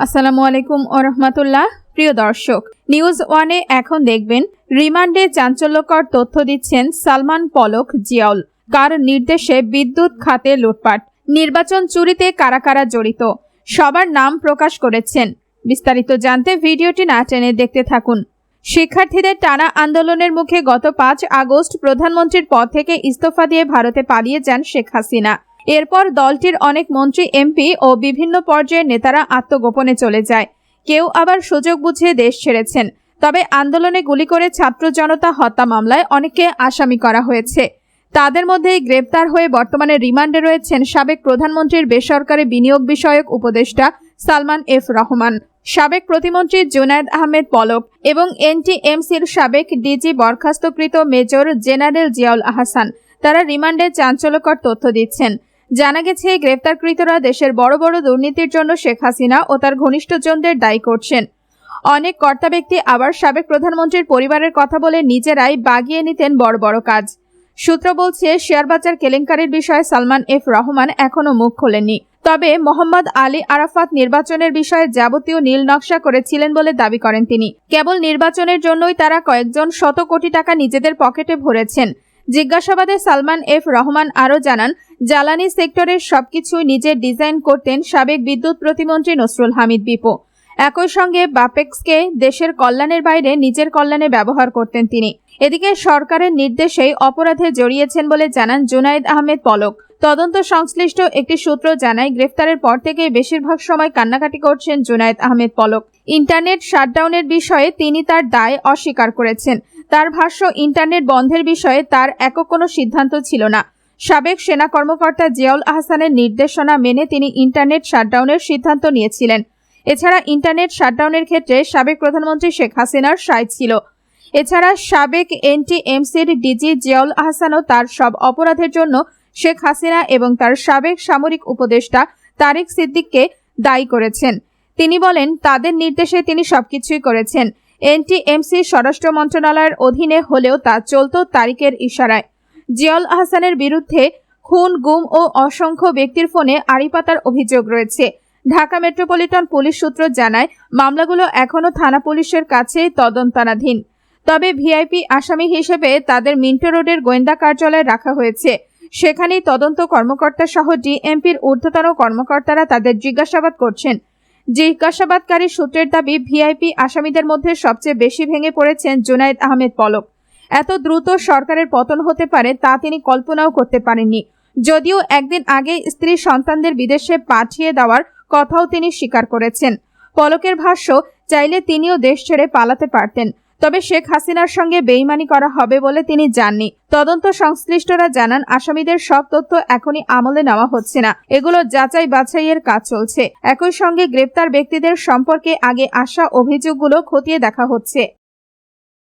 আসসালামু আলাইকুম ওয়া রাহমাতুল্লাহ। প্রিয় দর্শক, নিউজ ওয়ানে এখন দেখবেন রিমান্ডে চাঞ্চল্যকর তথ্য দিচ্ছেন সালমান পলক জিয়াউল। কার নির্দেশে বিদ্যুৎ খাতে লুটপাট, নির্বাচন চুরিতে কারা কারা জড়িত, সবার নাম প্রকাশ করেছেন। বিস্তারিত জানতে ভিডিওটি না টেনে দেখতে থাকুন। শিক্ষার্থীদের টানা আন্দোলনের মুখে গত 5 আগস্ট প্রধানমন্ত্রীর পদ থেকে ইস্তফা দিয়ে ভারতে পালিয়ে যান শেখ হাসিনা। এরপর দলটির অনেক মন্ত্রী, এমপি ও বিভিন্ন পর্যায়ের নেতারা আত্মগোপনে চলে যায়। কেউ আবার সুযোগ বুঝে দেশ ছেড়েছেন। তবে আন্দোলনে গুলি করে ছাত্র জনতা হত্যা মামলায় অনেককে আসামি করা হয়েছে। তাদের মধ্যে গ্রেপ্তার হয়ে বর্তমানে রিমান্ডে রয়েছেন সাবেক প্রধানমন্ত্রীর বেসরকারি বিনিয়োগ বিষয়ক উপদেষ্টা সালমান এফ রহমান, সাবেক প্রতিমন্ত্রী জুনায়েদ আহমেদ পলক এবং এনটিএমসির সাবেক ডিজি বরখাস্তকৃত মেজর জেনারেল জিয়াউল আহসান। তারা রিমান্ডে চাঞ্চল্যকর তথ্য দিচ্ছেন। জানা গেছে, গ্রেপ্তারকৃতরা দেশের বড় বড় দুর্নীতির জন্য শেখ হাসিনা ও তার ঘনিষ্ঠজনদের দায়ী করছেন। অনেক কর্তা ব্যক্তি আবার সাবেক প্রধানমন্ত্রীর পরিবারের কথা বলে নিজেরাই বাগিয়ে নিতেন বড় বড় কাজ। সূত্র বলছে, শেয়ারবাজার কেলেঙ্কারির বিষয়ে সালমান এফ রহমান এখনো মুখ খোলেননি। তবে মোহাম্মদ আলী আরাফাত নির্বাচনের বিষয়ে যাবতীয় নীল নকশা করেছিলেন বলে দাবি করেন তিনি। কেবল নির্বাচনের জন্যই তারা কয়েকজন শত কোটি টাকা নিজেদের পকেটে ভরেছেন। জিজ্ঞাসাবাদে সালমান এফ রহমান আরও জানান, জ্বালানি সেক্টরের সবকিছুই নিজে ডিজাইন করতেন সাবেক বিদ্যুৎ প্রতিমন্ত্রী নসরুল হামিদ বিপু। একই সঙ্গে বাপেক্সকে দেশের কল্যাণের বাইরে নিজের কল্যাণে ব্যবহার করতেন তিনি। এদিকে সরকারের নির্দেশেই অপরাধে জড়িয়েছেন বলে জানান জুনায়েদ আহমেদ পলক। তদন্ত সংশ্লিষ্ট একটি সূত্র জানায়, গ্রেফতারের পর থেকে বেশিরভাগ সময় কান্নাকাটি করছেন জুনায়েদ আহমেদ পলক। ইন্টারনেট শাটডাউনের বিষয়ে তিনি তার দায় অস্বীকার করেছেন। তার ভাষ্য, ইন্টারনেট বন্ধের বিষয়ে তার একক কোনো সিদ্ধান্ত ছিল না। সাবেক সেনা কর্মকর্তা জিয়াউল আহসানের নির্দেশনা মেনে তিনি ইন্টারনেট শাটডাউনের সিদ্ধান্ত নিয়েছিলেন। এছাড়া ইন্টারনেট শাটডাউনের ক্ষেত্রে সাবেক প্রধানমন্ত্রী শেখ হাসিনার সায় ছিল। এছাড়া সাবেক এনটিএমসির ডিজি জিয়াউল আহসানও তার সব অপরাধের জন্য শেখ হাসিনা এবং তার সাবেক সামরিক উপদেষ্টা তারেক সিদ্দিককে দায়ী করেছেন। তিনি বলেন, তাদের নির্দেশে তিনি সবকিছুই করেছেন। এনটিএমসি স্বরাষ্ট্র মন্ত্রণালয়ের অধীনে হলেও তা চলত তারিকের ইশারায়। জিয়াউল আহসানের বিরুদ্ধে খুন, গুম ও অসংখ্য ব্যক্তির ফোনে আড়ি পাতার অভিযোগ রয়েছে। ঢাকা মেট্রোপলিটন পুলিশ সূত্র জানায়, মামলাগুলো এখনও থানা পুলিশের কাছে তদন্তাধীন। তবে ভিআইপি আসামি হিসেবে তাদের মিন্টো রোডের গোয়েন্দা কার্যালয়ে রাখা হয়েছে। সেখানেই তদন্ত কর্মকর্তা সহ ডিএমপির ঊর্ধ্বতন কর্মকর্তারা তাদের জিজ্ঞাসাবাদ করছেন। জিজ্ঞাসাবাদকারী সূত্রের দাবি, ভিআইপি আসামিদের মধ্যে সবচেয়ে বেশি ভেঙে পড়েছেন জুনায়েদ আহমেদ পলক। এত দ্রুত সরকারের পতন হতে পারে তা তিনি কল্পনাও করতে পারেননি। যদিও একদিন আগে স্ত্রী সন্তানদের বিদেশে পাঠিয়ে দেওয়ার কথাও তিনি স্বীকার করেছেন। পলকের ভাষ্য, চাইলে তিনিও দেশ ছেড়ে পালাতে পারতেন, তবে শেখ হাসিনার সঙ্গে বেইমানি করা হবে বলে তিনি জাননি। তদন্ত সংশ্লিষ্টরা জানান, আসামিদের সব তথ্য এখনই আমলে নেওয়া হচ্ছে না, এগুলো যাচাই বাছাইয়ের কাজ চলছে। একই সঙ্গে গ্রেপ্তার ব্যক্তিদের সম্পর্কে আগে আসা অভিযোগগুলো খতিয়ে দেখা হচ্ছে।